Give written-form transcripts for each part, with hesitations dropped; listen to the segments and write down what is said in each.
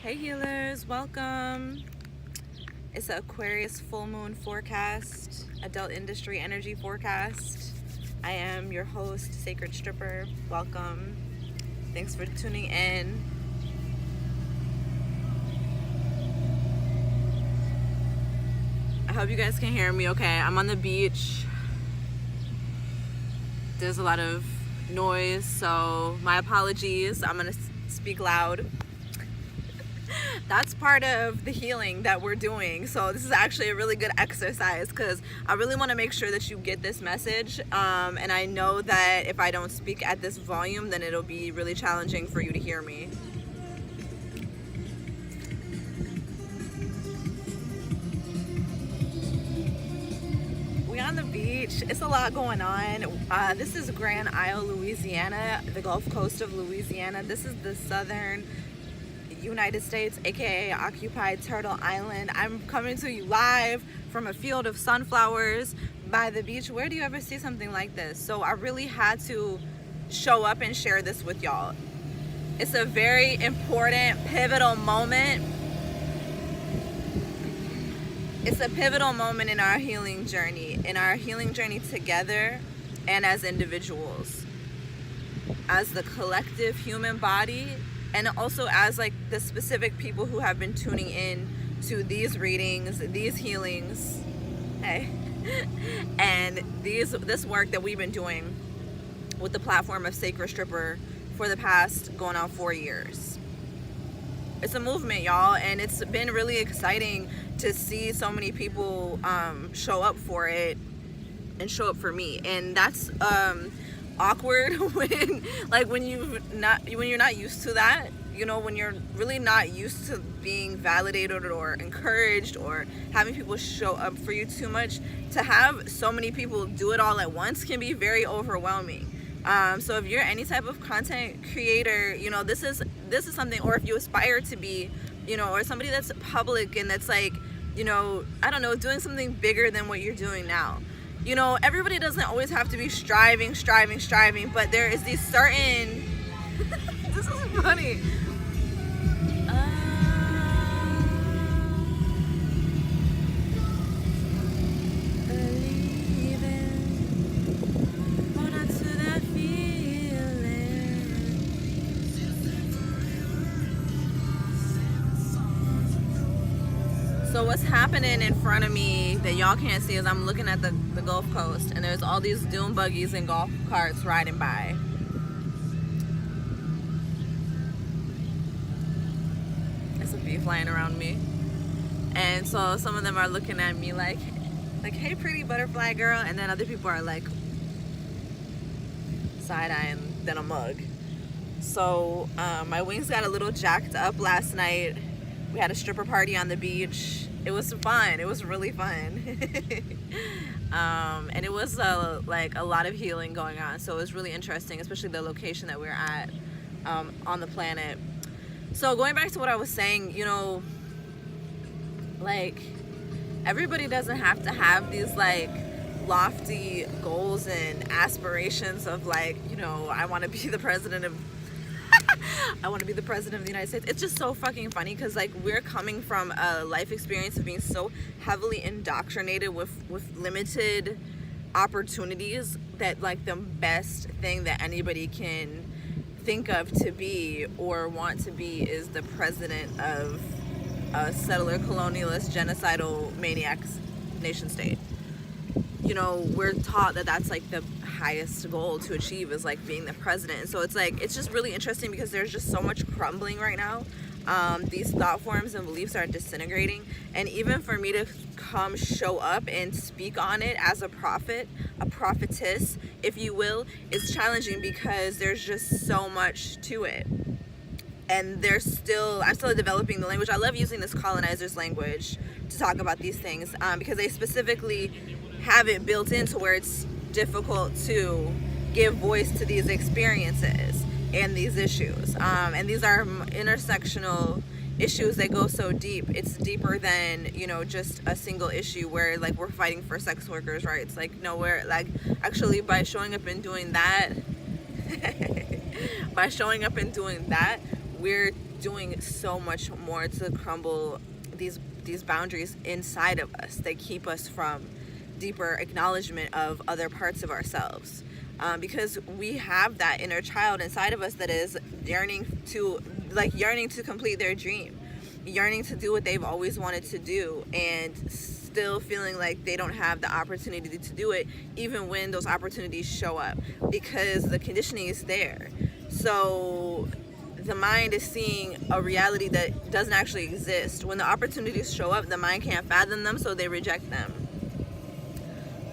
Hey healers, welcome. It's an Aquarius full moon forecast, adult industry energy forecast. I am your host, Sacred Stripper. Welcome. Thanks for tuning in. I hope you guys can hear me okay. I'm on the beach. There's a lot of noise, so my apologies. I'm gonna speak loud. That's part of the healing that we're doing. So this is actually a really good exercise because I really want to make sure that you get this message. And I know that if I don't speak at this volume, then it'll be really challenging for you to hear me. We on the beach. It's a lot going on. This is Grand Isle, Louisiana, the Gulf Coast of Louisiana. This is the southern United States, aka occupied Turtle Island. I'm coming to you live from a field of sunflowers by the beach. Where do you ever see something like this? So I really had to show up and share this with y'all. It's a very important, pivotal moment. It's a pivotal moment in our healing journey together and as individuals, as the collective human body, and also as like the specific people who have been tuning in to these readings, these healings, hey, and this work that we've been doing with the platform of Sacred Stripper for the past going on 4 years. It's a movement, y'all, and it's been really exciting to see so many people show up for it and show up for me. And that's awkward when you're not used to that, you know, when you're really not used to being validated or encouraged or having people show up for you too much. To have so many people do it all at once can be very overwhelming. So if you're any type of content creator, you know, this is something, or if you aspire to be, you know, or somebody that's public and that's like, you know, I don't know, doing something bigger than what you're doing now. You know, everybody doesn't always have to be striving, but there is these certain, this is funny. Hold on to that feeling. So what's happening in front of me that y'all can't see is I'm looking at the Gulf Coast, and there's all these dune buggies and golf carts riding by. There's a bee flying around me. And so some of them are looking at me like, hey pretty butterfly girl, and then other people are like side-eyeing than a mug. So my wings got a little jacked up last night. We had a stripper party on the beach. It was fun. It was really fun. And it was like a lot of healing going on. So it was really interesting, especially the location that we're at on the planet. So going back to what I was saying, you know, like everybody doesn't have to have these like lofty goals and aspirations of like, you know, I want to be the president of the United States. It's just so fucking funny because like we're coming from a life experience of being so heavily indoctrinated with limited opportunities that like the best thing that anybody can think of to be or want to be is the president of a settler, colonialist, genocidal, maniacs nation state. You know, we're taught that that's like the highest goal to achieve is like being the president. And so it's like, it's just really interesting because there's just so much crumbling right now. These thought forms and beliefs are disintegrating. And even for me to come show up and speak on it as a prophet, a prophetess, if you will, is challenging because there's just so much to it. And I'm still developing the language. I love using this colonizer's language to talk about these things because they specifically have it built into where it's difficult to give voice to these experiences and these issues. And these are intersectional issues that go so deep. It's deeper than, you know, just a single issue where like we're fighting for sex workers' rights. Like no, we're like actually by showing up and doing that we're doing so much more to crumble these boundaries inside of us that keep us from deeper acknowledgement of other parts of ourselves. Because we have that inner child inside of us that is yearning to complete their dream, yearning to do what they've always wanted to do, and still feeling like they don't have the opportunity to do it, even when those opportunities show up, because the conditioning is there. So the mind is seeing a reality that doesn't actually exist. When the opportunities show up, the mind can't fathom them, so they reject them.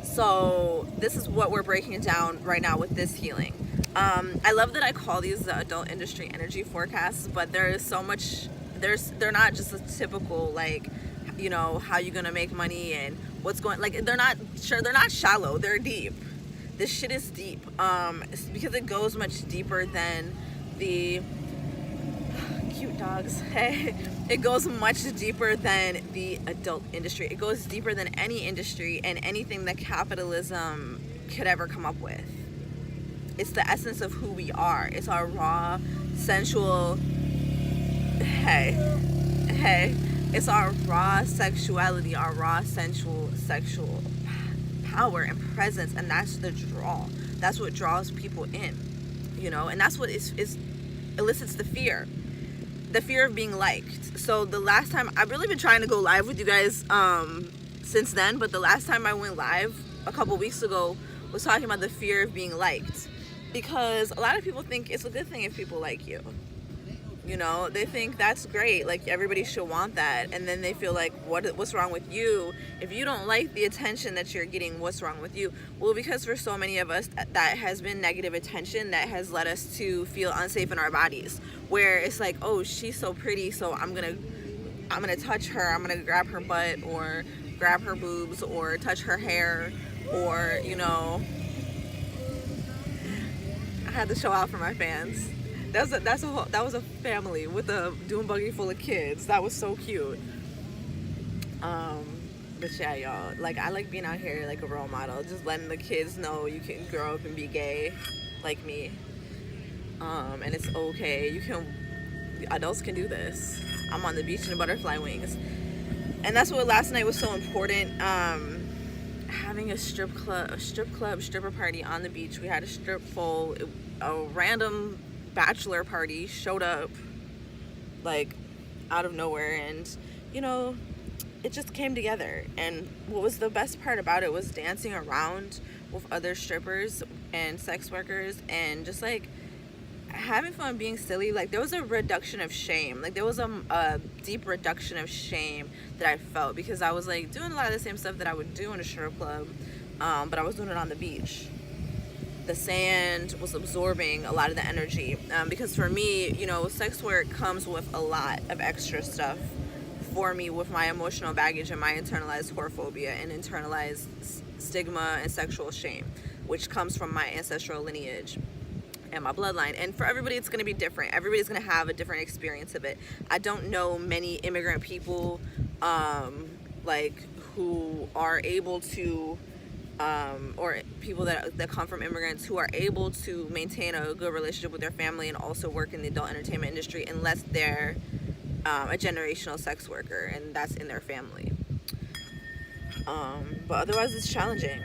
So this is what we're breaking down right now with this healing. I love that I call these the adult industry energy forecasts, but there is so much. They're not just a typical, like, you know, how you gonna make money and what's going, like, they're not shallow, they're deep. This shit is deep, because it goes much deeper than the cute dogs. Hey, it goes much deeper than the adult industry. It goes deeper than any industry and anything that capitalism could ever come up with. It's the essence of who we are. It's our raw, sensual, it's our raw sexuality, our raw, sensual, sexual power and presence, and that's the draw. That's what draws people in, you know, and that's what elicits the fear of being liked. So the last time, I've really been trying to go live with you guys since then, but the last time I went live a couple weeks ago was talking about the fear of being liked, because a lot of people think it's a good thing if people like you. You know, they think that's great, like everybody should want that, and then they feel like, what's wrong with you? If you don't like the attention that you're getting, what's wrong with you? Well, because for so many of us, that has been negative attention that has led us to feel unsafe in our bodies, where it's like, oh, she's so pretty, so I'm gonna touch her, I'm gonna grab her butt, or grab her boobs, or touch her hair, or, you know, I had to show out for my fans. That was a family with a dune buggy full of kids. That was so cute. But yeah, y'all, like, I like being out here like a role model, just letting the kids know you can grow up and be gay like me. And it's okay. Adults can do this. I'm on the beach in butterfly wings. And that's what last night was so important. Having a stripper party on the beach. We had a strip full, a random bachelor party showed up like out of nowhere, and you know, it just came together. And what was the best part about it was dancing around with other strippers and sex workers and just like having fun, being silly. Like, there was a reduction of shame. Like, there was a deep reduction of shame that I felt, because I was like doing a lot of the same stuff that I would do in a strip club, but I was doing it on the beach. The sand was absorbing a lot of the energy, because for me, you know, sex work comes with a lot of extra stuff for me, with my emotional baggage and my internalized whorephobia and internalized stigma and sexual shame, which comes from my ancestral lineage and my bloodline. And for everybody, it's going to be different. Everybody's going to have a different experience of it. I don't know many immigrant people like who are able to or people that come from immigrants who are able to maintain a good relationship with their family and also work in the adult entertainment industry, unless they're a generational sex worker and that's in their family. But otherwise, it's challenging,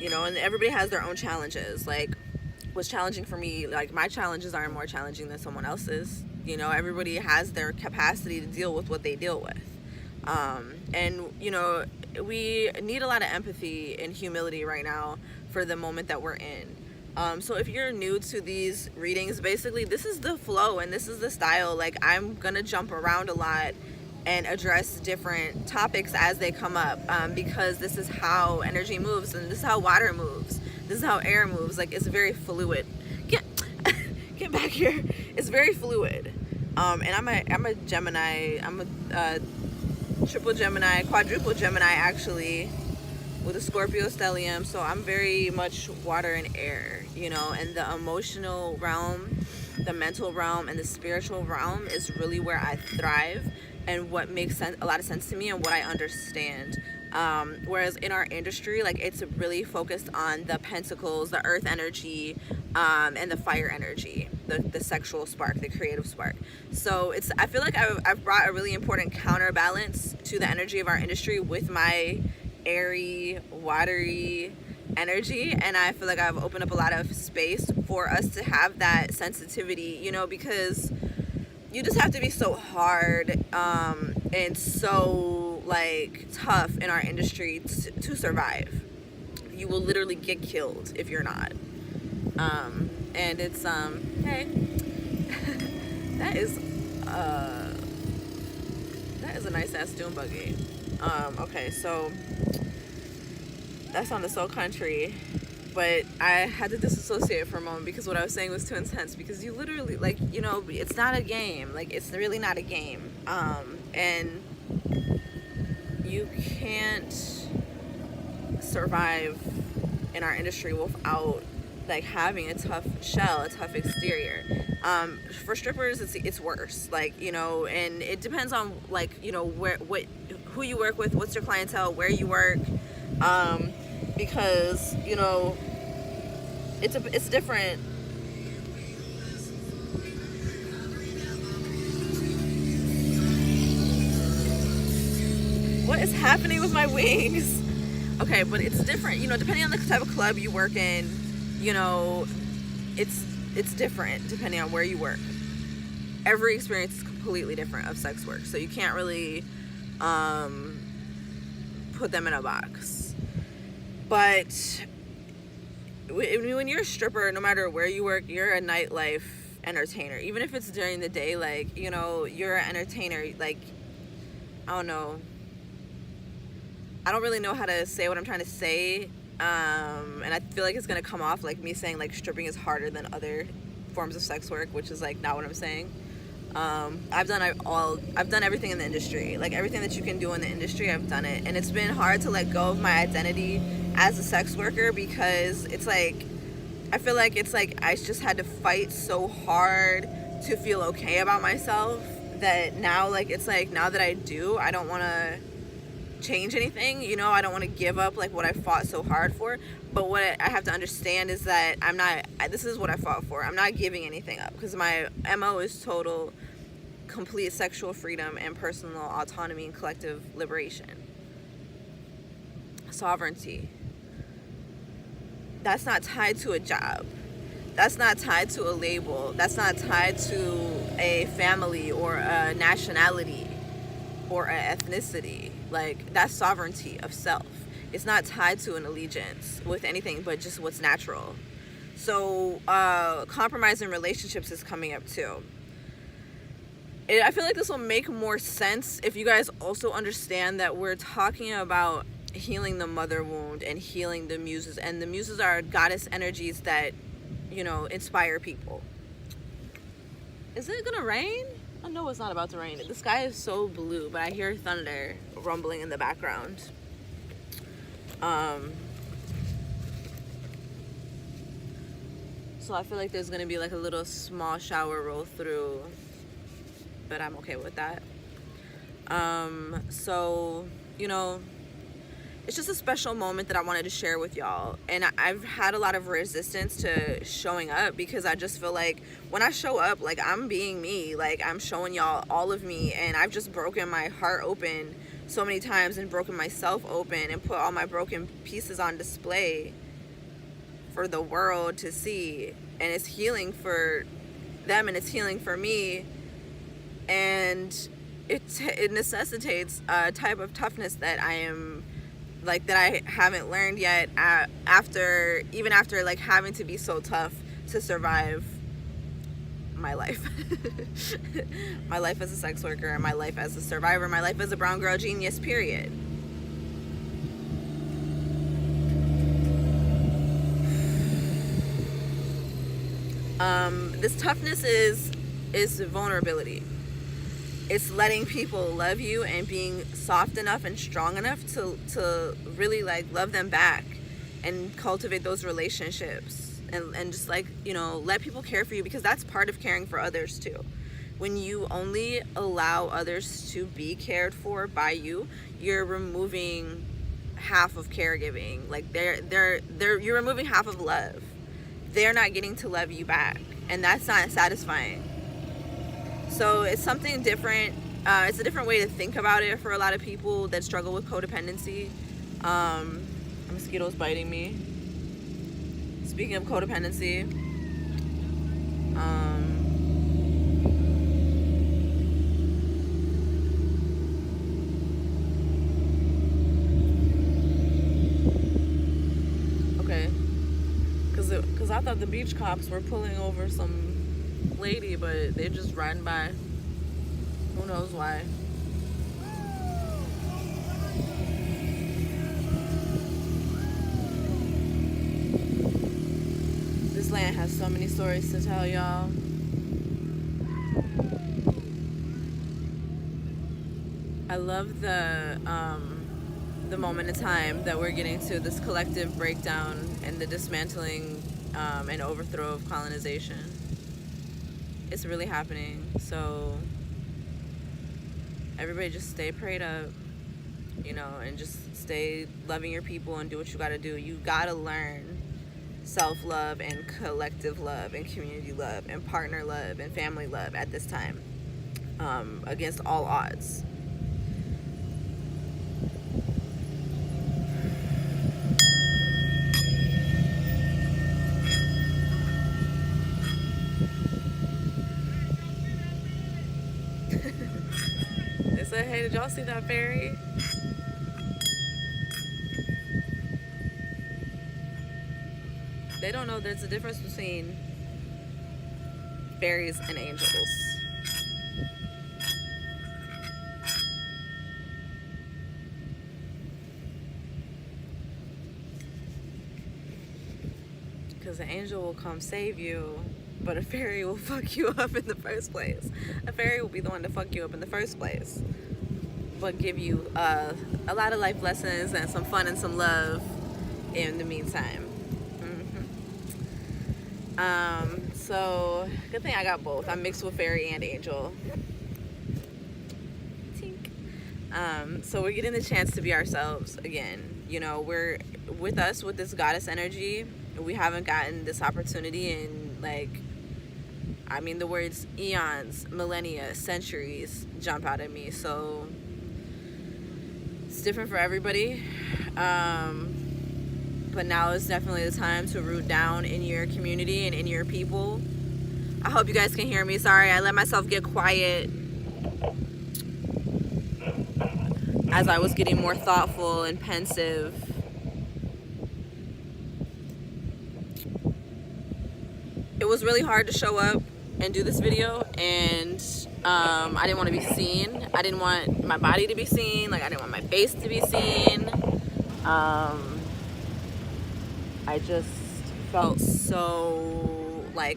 you know, and everybody has their own challenges. Like, what's challenging for me, like, my challenges aren't more challenging than someone else's. You know, everybody has their capacity to deal with what they deal with. And, you know, we need a lot of empathy and humility right now for the moment that we're in. So if you're new to these readings, basically this is the flow and this is the style. Like, I'm gonna jump around a lot and address different topics as they come up, because this is how energy moves, and this is how water moves, this is how air moves. Like, it's very fluid. Get back here. It's very fluid. And I'm a Gemini. I'm a triple Gemini, quadruple Gemini actually, with a Scorpio stellium. So I'm very much water and air, you know, and the emotional realm, the mental realm, and the spiritual realm is really where I thrive and what makes a lot of sense to me and what I understand. Whereas in our industry, like, it's really focused on the pentacles, the earth energy, and the fire energy. the sexual spark, the creative spark. So I feel like I've brought a really important counterbalance to the energy of our industry with my airy, watery energy, and I feel like I've opened up a lot of space for us to have that sensitivity, you know, because you just have to be so hard and so like tough in our industry to survive. You will literally get killed if you're not. And it's hey, that is a nice ass dune buggy. Okay, so that sounded so country, but I had to disassociate for a moment because what I was saying was too intense, because you literally, like, you know, it's not a game. Like, it's really not a game. And you can't survive in our industry without like having a tough shell, a tough exterior. For strippers, it's worse. Like, you know, and it depends on, like, you know, who you work with, what's your clientele, where you work, because, you know, it's different. What is happening with my wings? Okay, but it's different, you know, depending on the type of club you work in, you know, it's different depending on where you work. Every experience is completely different of sex work, so you can't really put them in a box. But when you're a stripper, no matter where you work, you're a nightlife entertainer. Even if it's during the day, like, you know, you're an entertainer. Like, I don't know. I don't really know how to say what I'm trying to say. And I feel like it's going to come off like me saying, like, stripping is harder than other forms of sex work, which is, like, not what I'm saying. I've done everything in the industry. Like, everything that you can do in the industry, I've done it. And it's been hard to let go of my identity as a sex worker, because it's like, I feel like it's like I just had to fight so hard to feel okay about myself, that now, like, it's like, now that I do, I don't want to change anything, you know. I don't want to give up like what I fought so hard for. But what I have to understand is that this is what I fought for. I'm not giving anything up, because my MO is total, complete sexual freedom and personal autonomy and collective liberation. Sovereignty. That's not tied to a job. That's not tied to a label. That's not tied to a family or a nationality or an ethnicity. Like, that's sovereignty of self. It's not tied to an allegiance with anything but just what's natural. So compromise in relationships is coming up too. I feel like this will make more sense if you guys also understand that we're talking about healing the mother wound and healing the muses. And the muses are goddess energies that, you know, inspire people. Is it gonna rain? I know it's not about to rain. The sky is so blue, but I hear thunder rumbling in the background. So I feel like there's gonna be like a little small shower roll through, but I'm okay with that. So, you know, it's just a special moment that I wanted to share with y'all. And I've had a lot of resistance to showing up, because I just feel like when I show up, like, I'm being me, like, I'm showing y'all all of me, and I've just broken my heart open so many times and broken myself open and put all my broken pieces on display for the world to see. And it's healing for them and it's healing for me. And it necessitates a type of toughness that I haven't learned yet, after like having to be so tough to survive my life. My life as a sex worker, my life as a survivor, my life as a brown girl genius, period. This toughness is vulnerability. It's letting people love you and being soft enough and strong enough to really, like, love them back and cultivate those relationships, and just, like, you know, let people care for you, because that's part of caring for others too. When you only allow others to be cared for by you, you're removing half of caregiving. Like, you're removing half of love. They're not getting to love you back. and that's not satisfying. So it's something different. It's a different way to think about it for a lot of people that struggle with codependency. A mosquito's biting me. Speaking of codependency, okay, because I thought the beach cops were pulling over some lady, but they're just riding by. Who knows why? This land has so many stories to tell, y'all. I love the moment in time that we're getting to, this collective breakdown and the dismantling and overthrow of colonization. It's really happening. So everybody just stay prayed up, and just stay loving your people and do what you gotta do. You gotta learn self-love and collective love and community love and partner love and family love at this time, against all odds. They said, hey, did y'all see that fairy? They don't know there's a difference between fairies and angels. Because an angel will come save you, but a fairy will fuck you up in the first place. A fairy will be the one to fuck you up in the first place, but give you a lot of life lessons and some fun and some love in the meantime. So good thing I got both. I'm mixed with fairy and angel. Tink. So we're getting the chance to be ourselves again. We're with this goddess energy. We haven't gotten this opportunity in the words eons, millennia, centuries jump out at me. So it's different for everybody. But now is definitely the time to root down in your community and in your people. I hope you guys can hear me. Sorry, I let myself get quiet as I was getting more thoughtful and pensive. It was really hard to show up and do this video, and I didn't want to be seen. I didn't want my body to be seen. I didn't want my face to be seen. I just felt so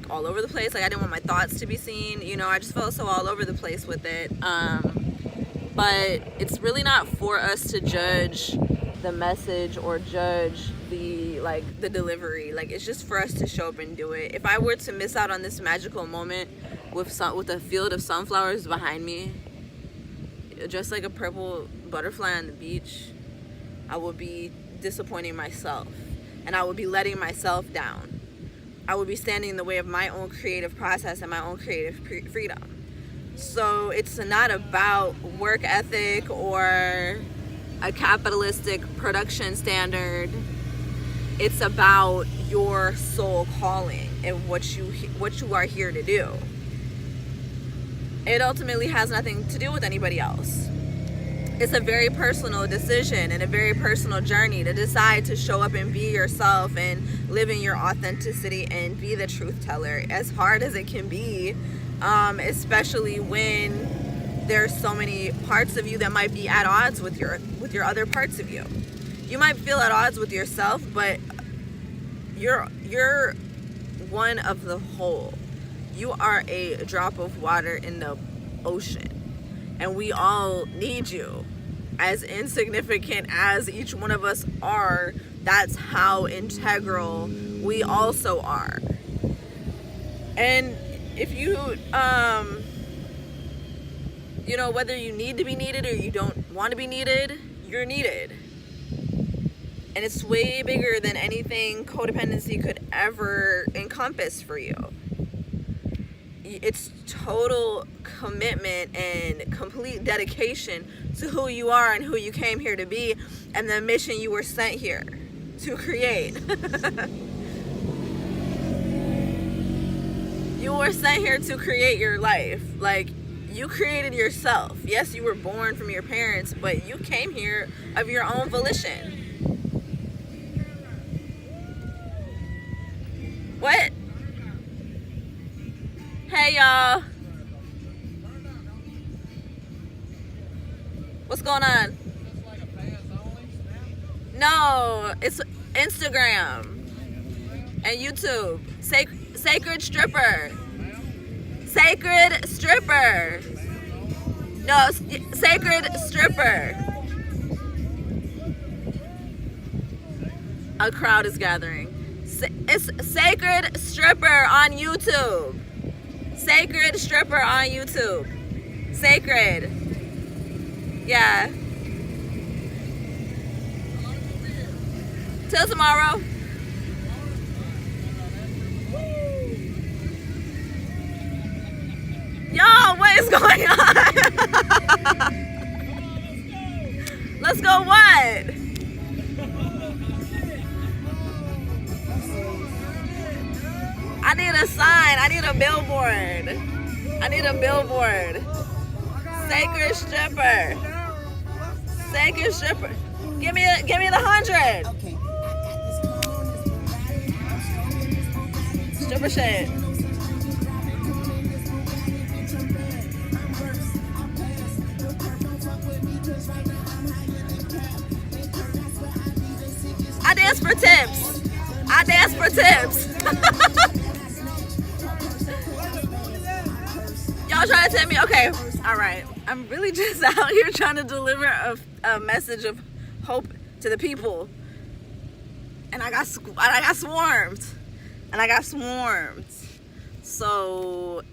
all over the place. I didn't want my thoughts to be seen. I just felt so all over the place with it. But it's really not for us to judge the message or judge the delivery. It's just for us to show up and do it. If I were to miss out on this magical moment with a field of sunflowers behind me, just like a purple butterfly on the beach, I would be disappointing myself, and I would be letting myself down. I would be standing in the way of my own creative process and my own creative freedom. So it's not about work ethic or a capitalistic production standard. It's about your soul calling and what you are here to do. It ultimately has nothing to do with anybody else. It's a very personal decision and a very personal journey to decide to show up and be yourself and live in your authenticity and be the truth teller, as hard as it can be, especially when there's so many parts of you that might be at odds with your other parts of you. You might feel at odds with yourself, but you're one of the whole. You are a drop of water in the ocean, and we all need you. As insignificant as each one of us are, that's how integral we also are. And if you whether you need to be needed or you don't want to be needed, you're needed. And it's way bigger than anything codependency could ever encompass for you. it's total commitment and complete dedication to who you are and who you came here to be and the mission you were sent here to create. You were sent here to create your life. Like, you created yourself. Yes, you were born from your parents, but you came here of your own volition. What? Hey, y'all. What's going on? No, it's Instagram and YouTube. Sacred stripper. Sacred stripper. No, sacred stripper. A crowd is gathering. It's sacred stripper on YouTube. Sacred stripper on YouTube. Sacred. Yeah. Till tomorrow. Y'all, what is going on? Let's go what? I need a sign. I need a billboard. I need a billboard. Sacred stripper. Sacred stripper. Give me the 100. Stripper shit. I dance for tips. I dance for tips. Y'all trying to tell me? Okay, all right. I'm really just out here trying to deliver a message of hope to the people, and I got swarmed. So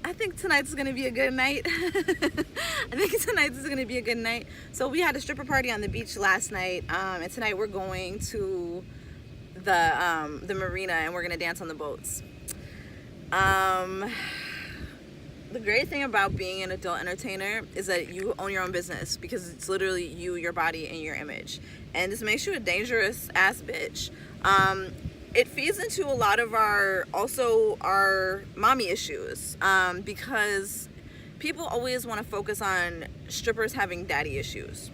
I think tonight's gonna be a good night. So we had a stripper party on the beach last night, and tonight we're going to the marina and we're gonna dance on the boats. The great thing about being an adult entertainer is that you own your own business, because it's literally you, your body, and your image. And this makes you a dangerous ass bitch. It feeds into a lot of our mommy issues, because people always want to focus on strippers having daddy issues.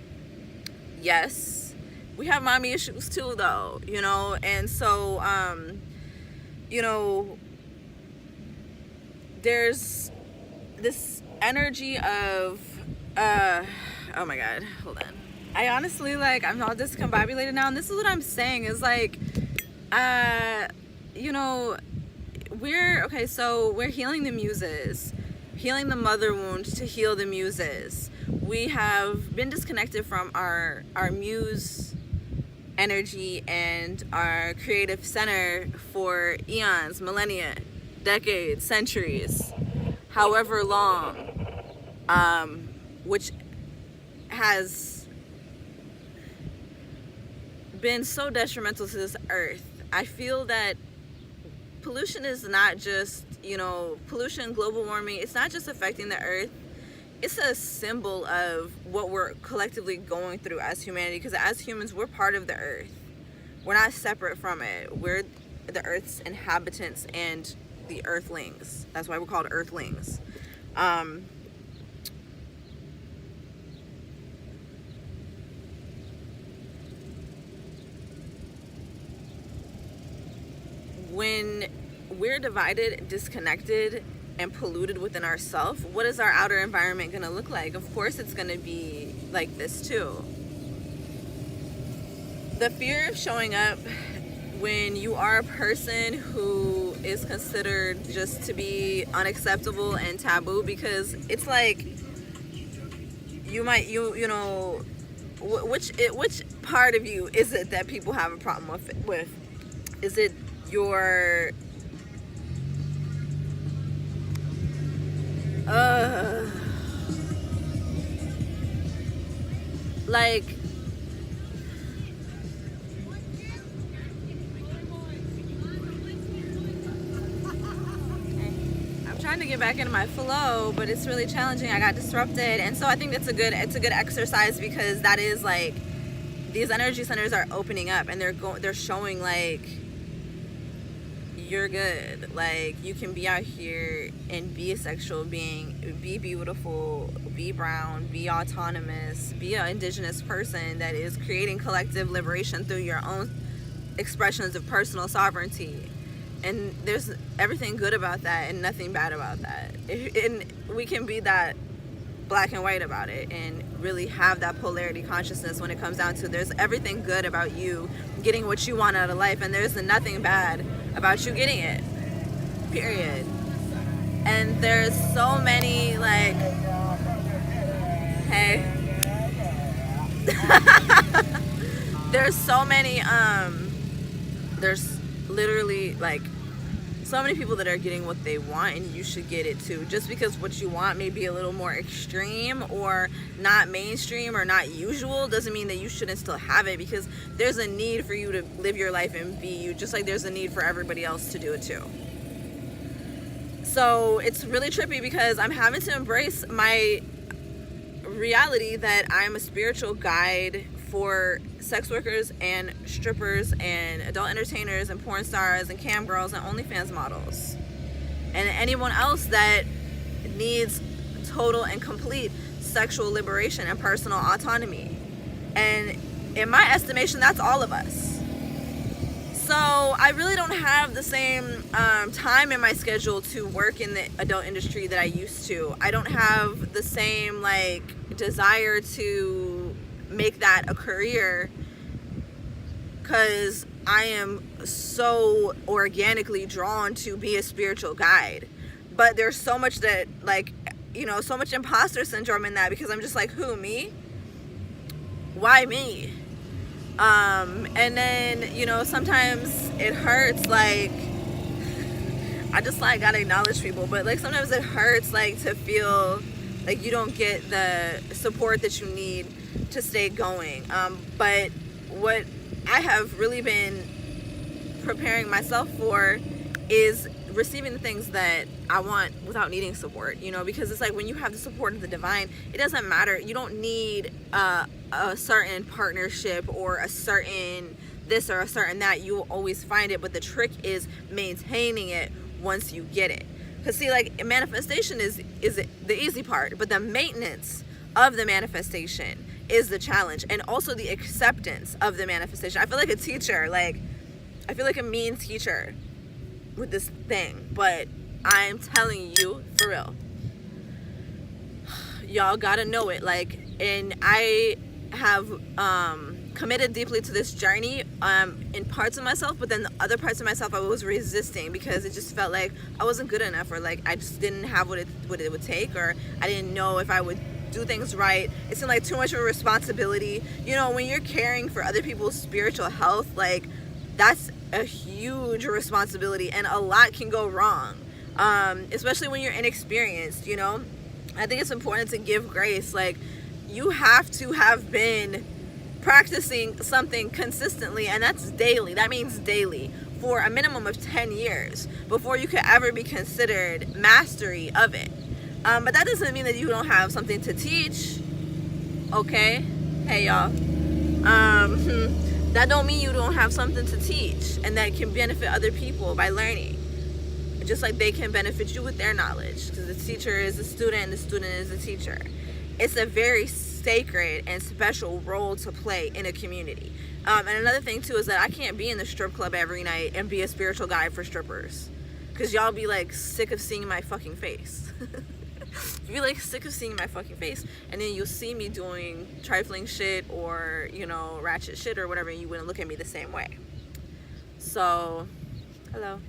Yes, we have mommy issues too, though, you know. And so, you know, there's this energy of oh my god, hold on. I honestly, like, I'm all discombobulated now, and this is what I'm saying is, like, you know, we're healing the muses, healing the mother wound to heal the muses. We have been disconnected from our muse energy and our creative center for eons, millennia, decades, centuries, however long, which has been so detrimental to this earth. I feel that pollution is not just, you know, pollution, global warming, it's not just affecting the earth. It's a symbol of what we're collectively going through as humanity, because as humans, we're part of the earth. We're not separate from it. We're the earth's inhabitants and the earthlings. That's why we're called earthlings. When we're divided, disconnected, and polluted within ourselves, what is our outer environment going to look like? Of course it's going to be like this too. The fear of showing up when you are a person who is considered just to be unacceptable and taboo, because it's like you know, which part of you is it that people have a problem with? Is it your like, get back into my flow, but it's really challenging. I got disrupted, and so I think it's a good exercise, because that is like, these energy centers are opening up, and they're showing like, you're good. Like, you can be out here and be a sexual being, be beautiful, be brown, be autonomous, be an indigenous person that is creating collective liberation through your own expressions of personal sovereignty. And there's everything good about that and nothing bad about that. And we can be that black and white about it and really have that polarity consciousness when it comes down to, there's everything good about you getting what you want out of life, and there's nothing bad about you getting it, period. And there's so many, like, hey, there's so many, there's literally like so many people that are getting what they want, and you should get it too. Just because what you want may be a little more extreme or not mainstream or not usual doesn't mean that you shouldn't still have it, because there's a need for you to live your life and be you, just like there's a need for everybody else to do it too. So it's really trippy, because I'm having to embrace my reality that I'm a spiritual guide for sex workers and strippers and adult entertainers and porn stars and cam girls and OnlyFans models, and anyone else that needs total and complete sexual liberation and personal autonomy. And in my estimation, that's all of us. So I really don't have the same time in my schedule to work in the adult industry that I used to. I don't have the same like desire to make that a career, because I am so organically drawn to be a spiritual guide. But there's so much that, like, you know, so much imposter syndrome in that, because I'm just like, who, me? Why me? And then, you know, sometimes it hurts, like, I just like gotta acknowledge people, but like sometimes it hurts like to feel like you don't get the support that you need to stay going. But what I have really been preparing myself for is receiving the things that I want without needing support, you know, because it's like when you have the support of the divine, it doesn't matter. You don't need a certain partnership or a certain this or a certain that. You will always find it, but the trick is maintaining it once you get it. Because see, like, manifestation is the easy part, but the maintenance of the manifestation is the challenge, and also the acceptance of the manifestation. I feel like a teacher, like I feel like a mean teacher with this thing, but I'm telling you for real, y'all gotta know it. Like, and I have committed deeply to this journey in parts of myself, but then the other parts of myself I was resisting because it just felt like I wasn't good enough, or like I just didn't have what it would take, or I didn't know if I would do things right. It seemed like too much of a responsibility. You know, when you're caring for other people's spiritual health, like that's a huge responsibility, and a lot can go wrong, especially when you're inexperienced. You know, I think it's important to give grace. Like, you have to have been practicing something consistently, and that's daily. That means daily for a minimum of 10 years before you could ever be considered mastery of it. But that doesn't mean that you don't have something to teach. Okay? Hey, y'all. That don't mean you don't have something to teach and that can benefit other people by learning. Just like they can benefit you with their knowledge. Because the teacher is a student and the student is a teacher. It's a very sacred and special role to play in a community. And another thing too is that I can't be in the strip club every night and be a spiritual guide for strippers. Because y'all be like sick of seeing my fucking face. You'll be like sick of seeing my fucking face, and then you'll see me doing trifling shit or, you know, ratchet shit or whatever, and you wouldn't look at me the same way. So, hello.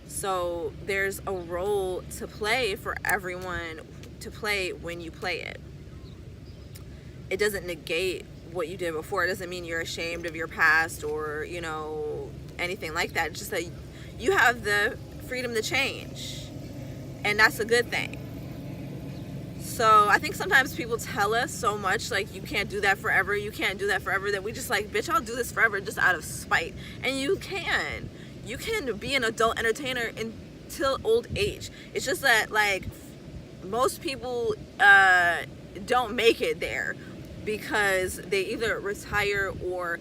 So there's a role to play for everyone to play when you play it. It doesn't negate what you did before. It doesn't mean you're ashamed of your past or, you know, anything like that. It's just that you have the freedom to change, and that's a good thing. So I think sometimes people tell us so much, like, you can't do that forever, you can't do that forever, that we just like, bitch, I'll do this forever just out of spite. And you can be an adult entertainer till old age. It's just that like most people don't make it there because they either retire, or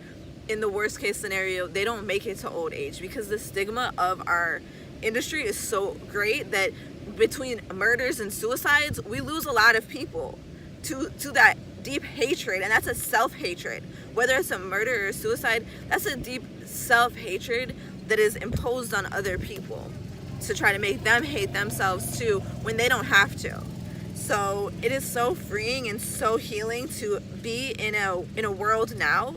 in the worst case scenario, they don't make it to old age, because the stigma of our industry is so great that between murders and suicides, we lose a lot of people to that deep hatred, and that's a self-hatred. Whether it's a murder or suicide, that's a deep self-hatred that is imposed on other people to try to make them hate themselves too when they don't have to. So it is so freeing and so healing to be in a world now,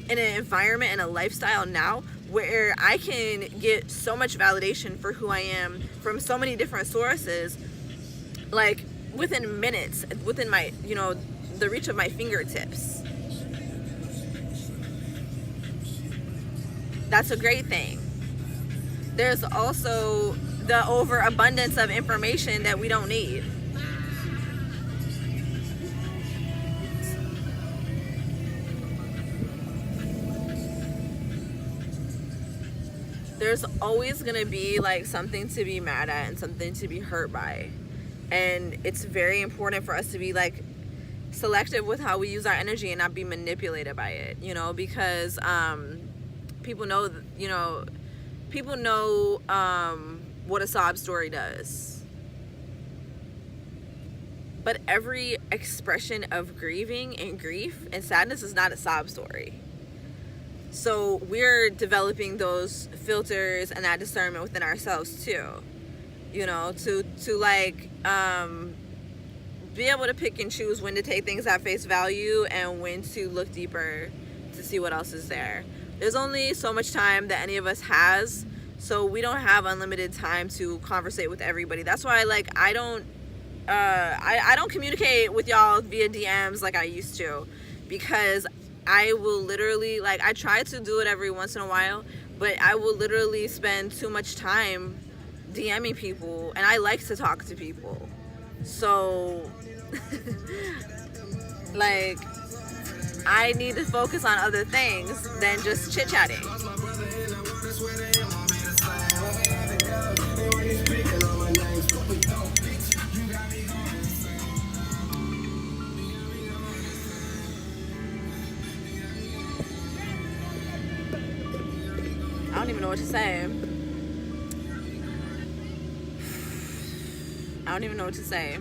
in an environment and a lifestyle now where I can get so much validation for who I am from so many different sources, like within minutes, within my, the reach of my fingertips. That's a great thing. There's also the overabundance of information that we don't need. There's always going to be like something to be mad at and something to be hurt by. And it's very important for us to be like selective with how we use our energy and not be manipulated by it, because people know, what a sob story does. But every expression of grieving and grief and sadness is not a sob story. So we're developing those filters and that discernment within ourselves too, to like be able to pick and choose when to take things at face value and when to look deeper to see what else is there. There's only so much time that any of us has, so we don't have unlimited time to conversate with everybody. That's why I don't communicate with y'all via DMs like I used to, because I will literally, I try to do it every once in a while, but I will literally spend too much time DMing people, and I like to talk to people. So, I need to focus on other things than just chit-chatting. I don't even know what to say. I don't even know what to say.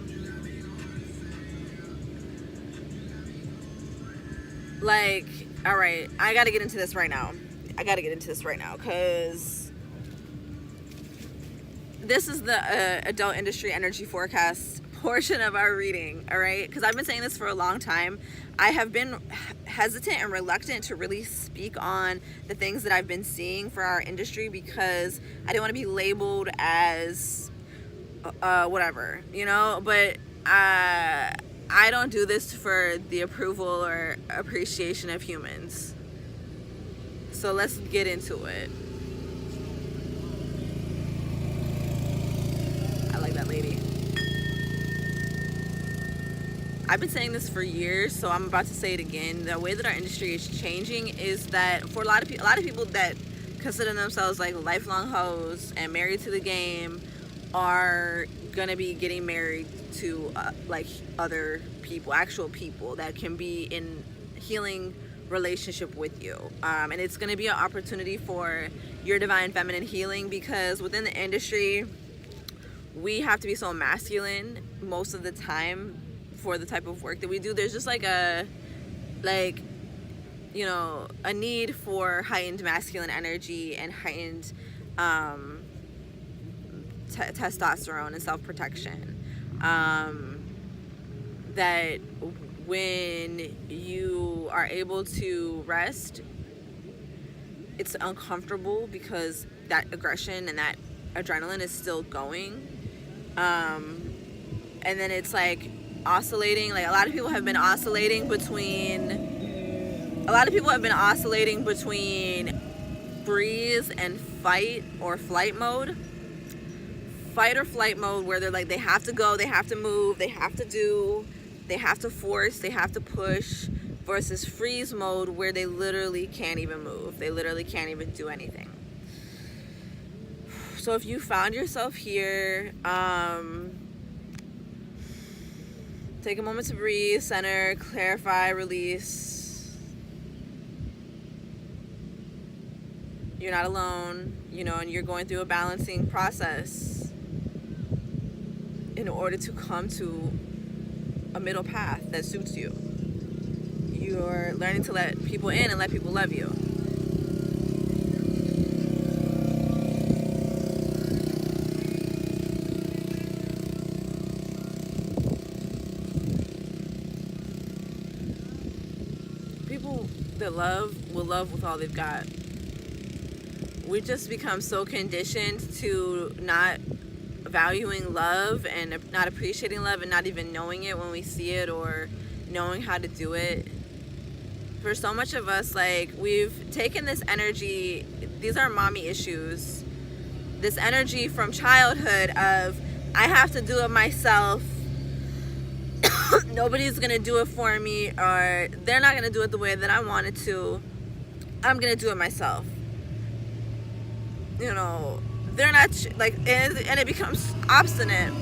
All right, I gotta get into this right now. Because this is the adult industry energy forecast portion of our reading, all right? Because I've been saying this for a long time. I have been hesitant and reluctant to really speak on the things that I've been seeing for our industry, because I didn't want to be labeled as whatever, but I don't do this for the approval or appreciation of humans. So let's get into it. I like that lady. I've been saying this for years, so I'm about to say it again. The way that our industry is changing is that for a lot of people that consider themselves like lifelong hoes and married to the game are gonna be getting married to other people, actual people that can be in healing relationship with you, and it's gonna be an opportunity for your divine feminine healing, because within the industry we have to be so masculine most of the time for the type of work that we do. There's just a need for heightened masculine energy and heightened testosterone and self-protection, that when you are able to rest, it's uncomfortable because that aggression and that adrenaline is still going, and then it's oscillating. A lot of people have been oscillating between freeze and fight or flight mode. Fight or flight mode, where they're they have to go, they have to move, they have to do, they have to force, they have to push, versus freeze mode, where they literally can't even move, they literally can't even do anything. So if you found yourself here, take a moment to breathe, center, clarify, release. You're not alone, and you're going through a balancing process in order to come to a middle path that suits you. You're learning to let people in and let people love you. People that love will love with all they've got. We just become so conditioned to not valuing love and not appreciating love and not even knowing it when we see it or knowing how to do it. For so much of us, like, we've taken this energy, these are mommy issues, this energy from childhood of, I have to do it myself, nobody's gonna do it for me, or they're not gonna do it the way that I wanted to, I'm gonna do it myself. They're not, like, and it becomes obstinate.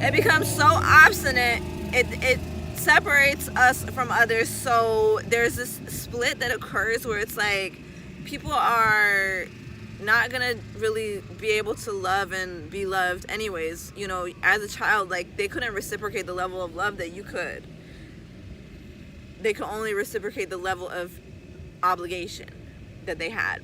It becomes so obstinate, it separates us from others. So there's this split that occurs where it's like, people are not gonna really be able to love and be loved anyways. As a child, like, they couldn't reciprocate the level of love that you could. They could only reciprocate the level of obligation that they had.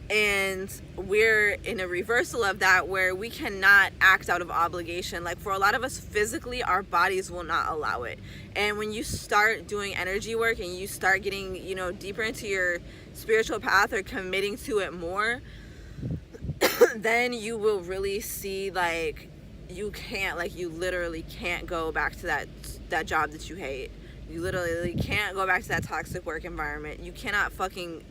And we're in a reversal of that, where we cannot act out of obligation. Like, for a lot of us, physically, our bodies will not allow it. And when you start doing energy work and you start getting, deeper into your spiritual path or committing to it more, then you will really see, like, you literally can't go back to that job that you hate. You literally can't go back to that toxic work environment. You can't fucking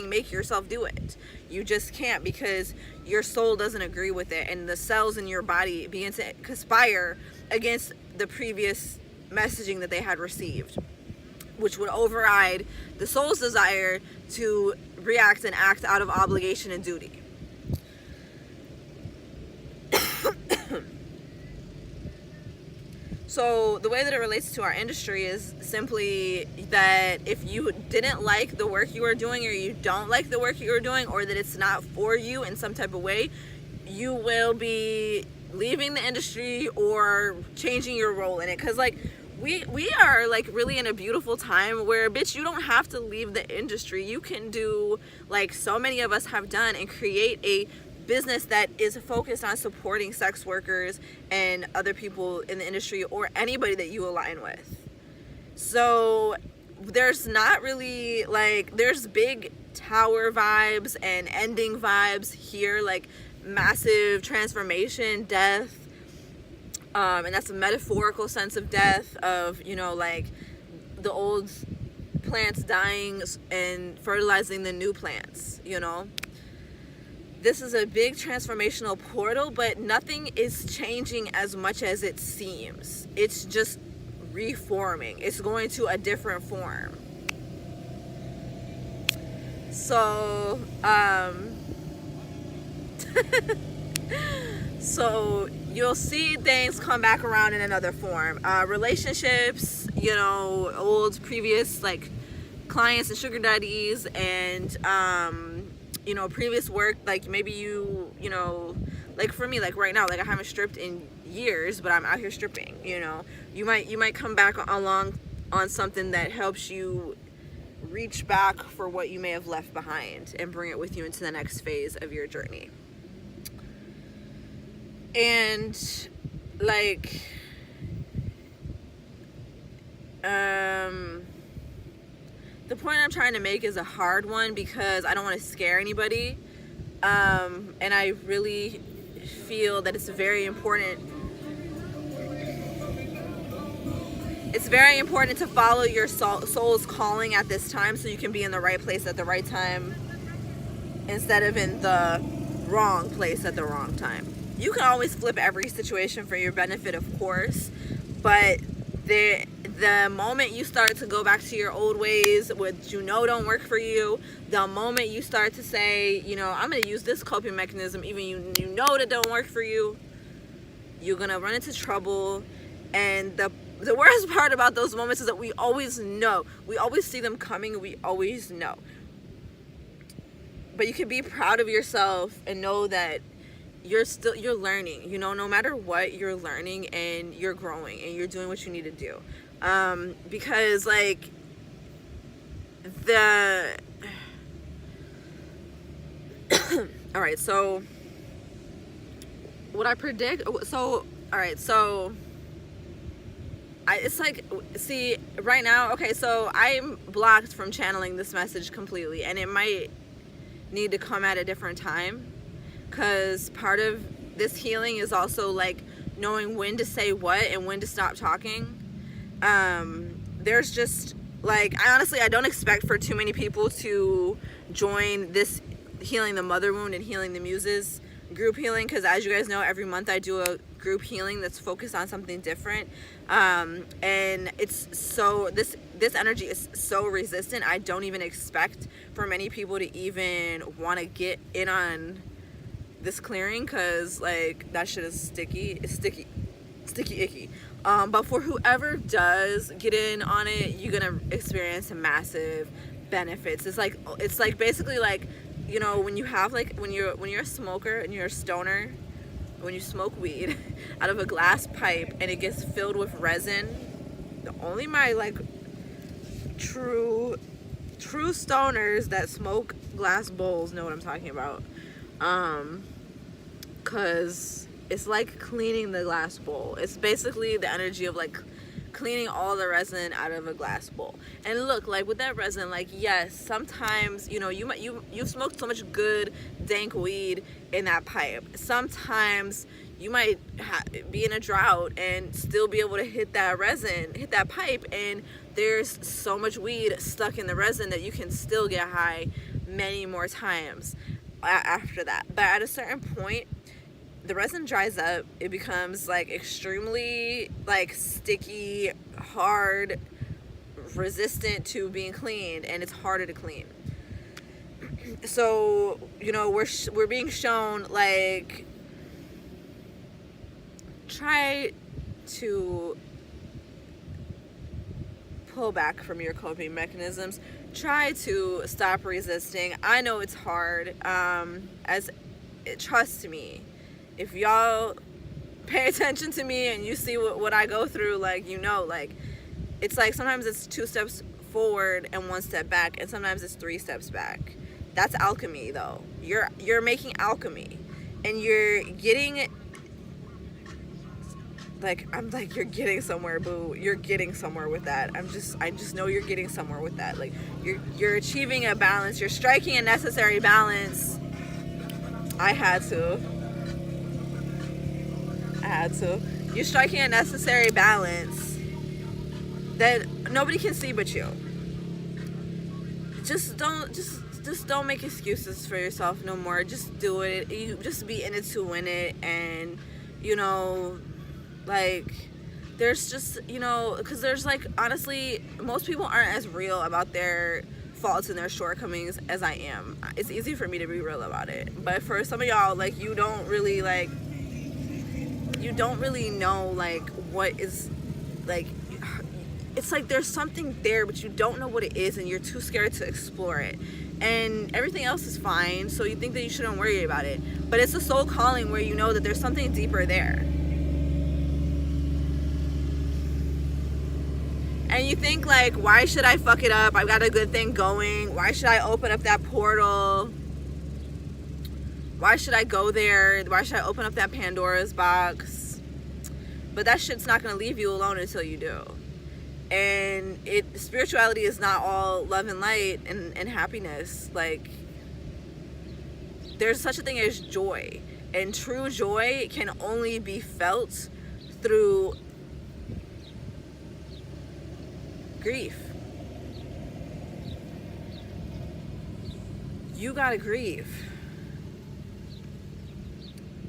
make yourself do it. You just can't, because your soul doesn't agree with it, and the cells in your body begin to conspire against the previous messaging that they had received, which would override the soul's desire to react and act out of obligation and duty. So the way that it relates to our industry is simply that if you didn't like the work you were doing, or you don't like the work you were doing, or that it's not for you in some type of way, you will be leaving the industry or changing your role in it. Because, like, we are, like, really in a beautiful time where, bitch, you don't have to leave the industry. You can do, like so many of us have done, and create a business that is focused on supporting sex workers and other people in the industry, or anybody that you align with. So there's not really, like, there's big tower vibes and ending vibes here, like massive transformation, death, and that's a metaphorical sense of death, of, like, the old plants dying and fertilizing the new plants. This is a big transformational portal, but nothing is changing as much as it seems. It's just reforming. It's going to a different form. So, so you'll see things come back around in another form. Relationships, old previous, like, clients and sugar daddies, and previous work, like, maybe you like, for me, like, right now, like, I haven't stripped in years, but I'm out here stripping. You might come back along on something that helps you reach back for what you may have left behind and bring it with you into the next phase of your journey. And, like, the point I'm trying to make is a hard one, because I don't want to scare anybody, and I really feel that it's very important. It's very important to follow your soul's calling at this time, so you can be in the right place at the right time, instead of in the wrong place at the wrong time. You can always flip every situation for your benefit, of course, but the moment you start to go back to your old ways, which you know don't work for you, the moment you start to say, you know, I'm going to use this coping mechanism, even you know that don't work for you, you're going to run into trouble. And the worst part about those moments is that we always know. We always see them coming. We always know. But you can be proud of yourself and know that you're learning, you know, no matter what, you're learning and you're growing and you're doing what you need to do. Because like all right, so what I predict, so all right, so it's like, see, right now, okay, so I'm blocked from channeling this message completely, and it might need to come at a different time, because part of this healing is also like knowing when to say what and when to stop talking. There's just like, I don't expect for too many people to join this Healing the Mother Wound and Healing the Muses group healing, because as you guys know, every month I do a group healing that's focused on something different, and it's so, this energy is so resistant. I don't even expect for many people to even want to get in on this clearing, because like that shit is sticky. It's sticky icky. But for whoever does get in on it, you're gonna experience massive benefits. It's like basically like, you know, when you have like, when you're a smoker and you're a stoner, when you smoke weed out of a glass pipe and it gets filled with resin, only my like true stoners that smoke glass bowls know what I'm talking about. Cause it's like cleaning the glass bowl. It's basically the energy of like cleaning all the resin out of a glass bowl. And look, like with that resin, like yes, sometimes, you know, you've smoked so much good dank weed in that pipe. Sometimes you might be in a drought and still be able to hit that pipe, and there's so much weed stuck in the resin that you can still get high many more times after that. But at a certain point, the resin dries up. It becomes like extremely like sticky, hard, resistant to being cleaned, and it's harder to clean. So, you know, we're being shown like, try to pull back from your coping mechanisms. Try to stop resisting. I know it's hard. Trust me, if y'all pay attention to me and you see what I go through, like, you know, like, it's like sometimes it's 2 steps forward and 1 step back, and sometimes it's 3 steps back. That's alchemy, though. You're making alchemy, and you're getting, like, I'm like, you're getting somewhere, boo. You're getting somewhere with that. I just know you're getting somewhere with that. Like, you're achieving a balance. You're striking a necessary balance. I had to. You're striking a necessary balance that nobody can see but you. Just don't make excuses for yourself no more. Just do it. You just be in it to win it. And, you know, like, there's just, you know, because there's like, honestly, most people aren't as real about their faults and their shortcomings as I am. It's easy for me to be real about it, but for some of y'all, like, you don't really know like what is, like, it's like there's something there but you don't know what it is, and you're too scared to explore it, and everything else is fine, so you think that you shouldn't worry about it. But it's a soul calling where you know that there's something deeper there, and you think like, why should I fuck it up? I've got a good thing going. Why should I open up that portal? Why should I go there? Why should I open up that Pandora's box? But that shit's not going to leave you alone until you do. And spirituality is not all love and light and happiness. Like, there's such a thing as joy. And true joy can only be felt through grief. You gotta grieve.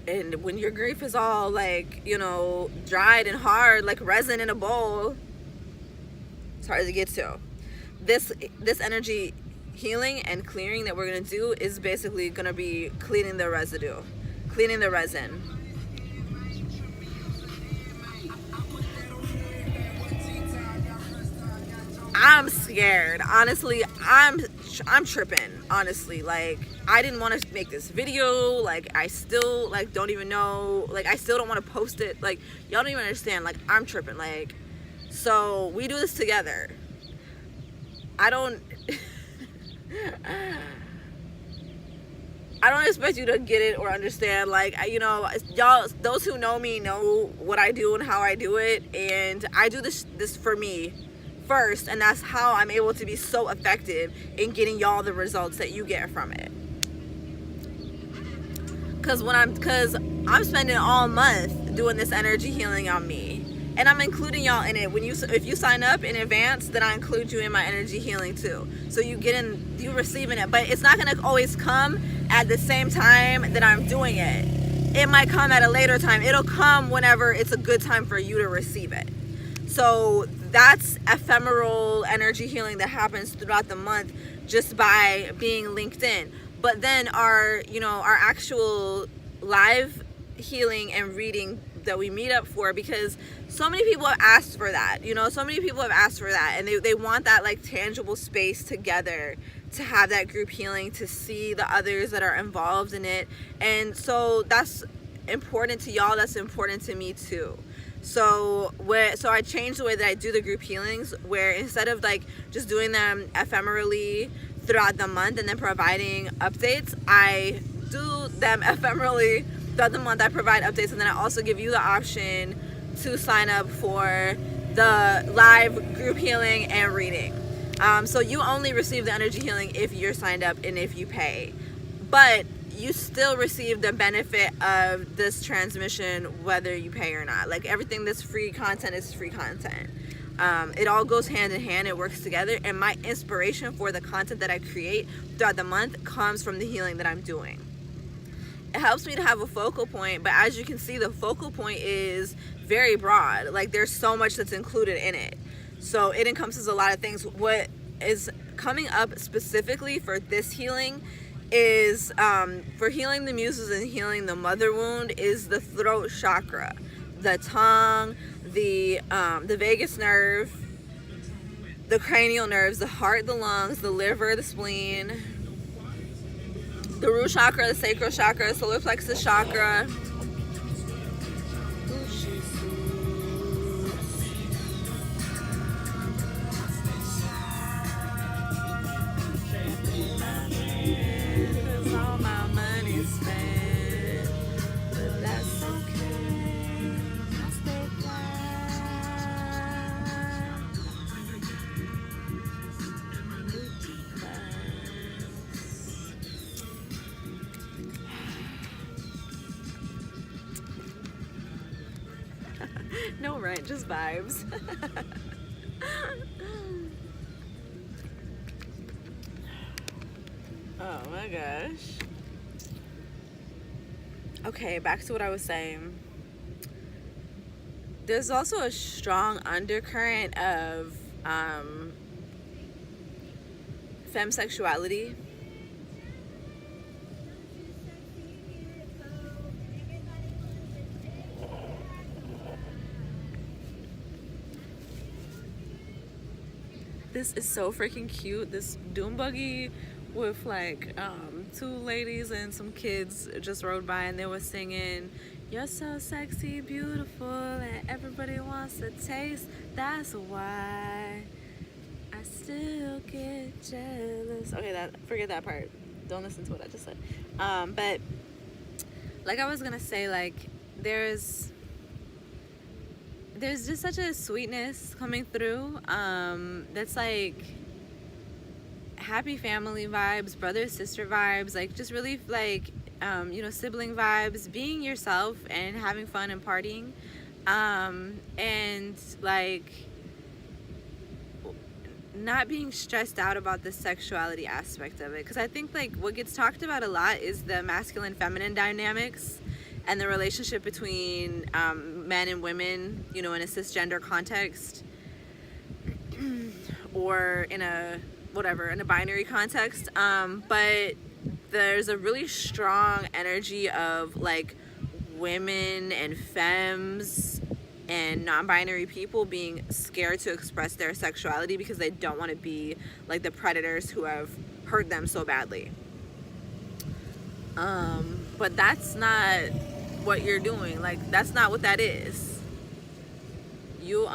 And when your grief is all like, you know, dried and hard like resin in a bowl, hard to get to. This energy healing and clearing that we're going to do is basically going to be cleaning the residue, cleaning the resin. I'm scared, honestly. I'm tripping, honestly. Like, I didn't want to make this video. Like, I still like don't even know, like I still don't want to post it. Like, y'all don't even understand. Like, I'm tripping. Like, so we do this together. I don't expect you to get it or understand. Like, you know, y'all, those who know me know what I do and how I do it, and I do this for me first, and that's how I'm able to be so effective in getting y'all the results that you get from it. Cause I'm spending all month doing this energy healing on me, and I'm including y'all in it. If you sign up in advance, then I include you in my energy healing too. So you receiving it, but it's not gonna always come at the same time that I'm doing it. It might come at a later time. It'll come whenever it's a good time for you to receive it. So that's ephemeral energy healing that happens throughout the month just by being linked in. But then our actual live healing and reading that we meet up for, because so many people have asked for that, and they want that like tangible space together to have that group healing, to see the others that are involved in it. And so that's important to y'all, that's important to me too. So I changed the way that I do the group healings, where instead of like just doing them ephemerally throughout the month and then providing updates, I do them ephemerally throughout the month. I provide updates, and then I also give you the option to sign up for the live group healing and reading. So you only receive the energy healing if you're signed up and if you pay, but you still receive the benefit of this transmission whether you pay or not. Like, everything that's free content is free content. It all goes hand in hand, it works together, and my inspiration for the content that I create throughout the month comes from the healing that I'm doing. It helps me to have a focal point, but as you can see, the focal point is very broad. Like, there's so much that's included in it, so it encompasses a lot of things. What is coming up specifically for this healing is for healing the muses and healing the mother wound is the throat chakra, the tongue, the vagus nerve, the cranial nerves, the heart, the lungs, the liver, the spleen, the root chakra, the sacral chakra, solar plexus chakra, no rent, just vibes. Oh my gosh. Okay, back to what I was saying. There's also a strong undercurrent of femsexuality. This is so freaking cute. This doom buggy with like two ladies and some kids just rode by, and they were singing, "You're so sexy, beautiful, and everybody wants to taste. That's why I still get jealous." Okay, forget that part. Don't listen to what I just said. But like I was gonna say, like there's just such a sweetness coming through that's like happy family vibes, brother sister vibes, like just really like sibling vibes, being yourself and having fun and partying, and like not being stressed out about the sexuality aspect of it, because I think like what gets talked about a lot is the masculine feminine dynamics and the relationship between men and women, in a cisgender context. or in a binary context, but there's a really strong energy of like women and femmes and non-binary people being scared to express their sexuality because they don't want to be like the predators who have hurt them so badly. But that's not what you're doing. Like, that's not what that is. You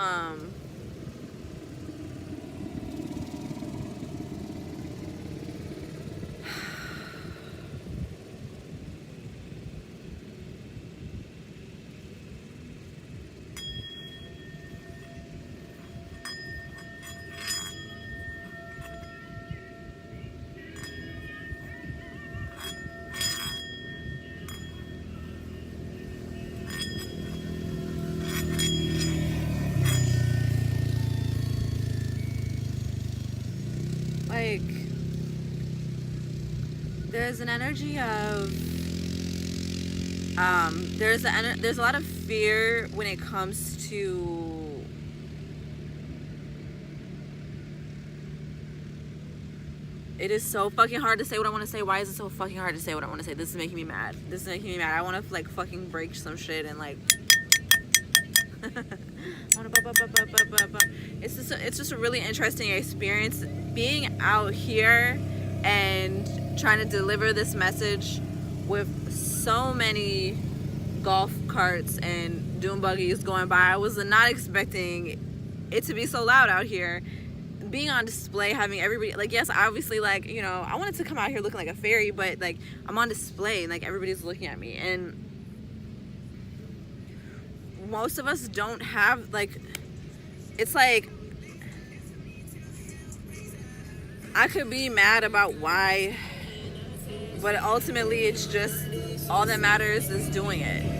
like, there's an energy of there's a lot of fear when it comes to it is so fucking hard to say what I want to say. Why is it so fucking hard to say what I want to say? This is making me mad. I want to like fucking break some shit and like it's just a really interesting experience being out here and trying to deliver this message with so many golf carts and dune buggies going by. I was not expecting it to be so loud out here, being on display, having everybody like, yes, obviously, like, you know, I wanted to come out here looking like a fairy, but like I'm on display and like everybody's looking at me, and most of us don't have like, it's like I could be mad about why, but ultimately it's just all that matters is doing it.